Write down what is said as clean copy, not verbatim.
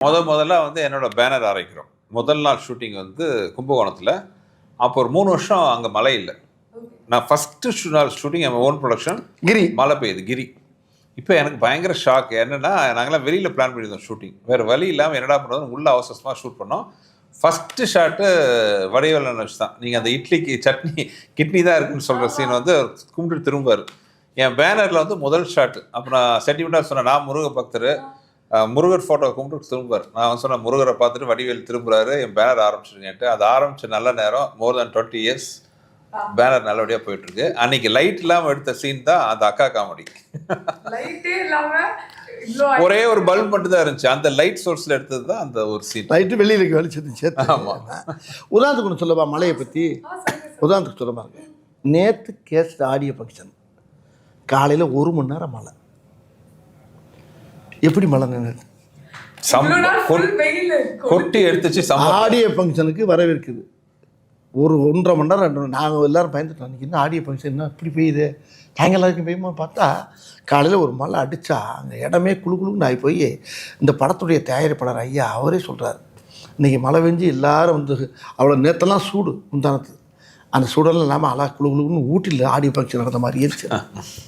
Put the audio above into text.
முதல்ல வந்து என்னோட பேனர் ஆரம்பிக்கிறோம். முதல் நாள் ஷூட்டிங் வந்து கும்பகோணத்தில். அப்போ ஒரு 3 வருஷம் அங்கே மழை இல்லை. நான் ஃபஸ்ட்டு நாள் ஷூட்டிங் என் ஓன் ப்ரொடக்ஷன். மழை பெய்யுது கிரி. இப்போ எனக்கு பயங்கர ஷாக். என்னென்னா நாங்களாம் வெளியில் பிளான் பண்ணியிருந்தோம் ஷூட்டிங். வேறு வழி இல்லாமல் என்னடா பண்ணுறது, உள்ள அவசரமாக ஷூட் பண்ணோம். ஃபஸ்ட்டு ஷாட்டு வடிவேலன் வச்சு தான். நீங்கள் அந்த இட்லிக்கு சட்னி கிட்னி தான் இருக்குன்னு சொல்கிற சீன் வந்து கும்பிட்டு திரும்பார். என் பேனரில் வந்து முதல் ஷாட்டு. அப்போ நான் சென்டிமெண்ட்டாக சொன்னேன், நான் முருக பக்தர், முருகர் ஃபோட்டோ கும்பிட்டு திரும்புவார். நான் வந்து சொன்னேன், முருகரை பார்த்துட்டு வடிவேல் திரும்புறாரு, என் பேனர் ஆரம்பிச்சிருங்கன்ட்டு. அது ஆரம்பிச்ச நல்ல நேரம், மோர் தென் 20 years பேனர் நல்லபடியாக போயிட்டுருக்கு. அன்னைக்கு லைட் இல்லாமல் எடுத்த சீன் தான் அந்த அக்கா காமெடி. ஒரே ஒரு பல்ப் மட்டும் தான் இருந்துச்சு. அந்த லைட் சோர்ஸில் எடுத்தது தான் அந்த ஒரு சீன். லைட்டு வெளியில் வெளிச்சது. ஆமாம். உதாரணத்துக்கு ஒன்று சொல்லப்பா, மழையை பற்றி உதாரணத்துக்கு சொல்ல பாருங்க. நேற்று கேஸ்ட் ஆடியோ ஃபங்க்ஷன் காலையில் 1 மணி நேரம் மழை. எப்படி மழை நின்று கொட்டி எடுத்துச்சு. ஆடியோ ஃபங்க்ஷனுக்கு வரவேற்குது. ஒரு 1.5 மணி நேரம் 2 நாங்கள் எல்லோரும் பயந்துட்டோம். அன்றைக்கி என்ன ஆடியோ ஃபங்க்ஷன் என்ன இப்படி பெய்யுது, நாங்கள் எல்லாருக்கும் பெய்யுமா பார்த்தா காலையில் ஒரு மழை அடித்தா அங்கே இடமே குழுக்குழுன்னு ஆகி போய் இந்த படத்துடைய தயாரிப்பாளர் ஐயா அவரே சொல்கிறார், இன்றைக்கி மழை பெஞ்சு எல்லோரும் வந்து அவ்வளோ நேரத்தெல்லாம் சூடு முந்தானத்து, அந்த சூடெல்லாம் இல்லாமல் அழகா குழுக்குழுன்னு ஊட்டியில் ஆடியோ ஃபங்க்ஷன் நடந்த மாதிரி இருந்துச்சு.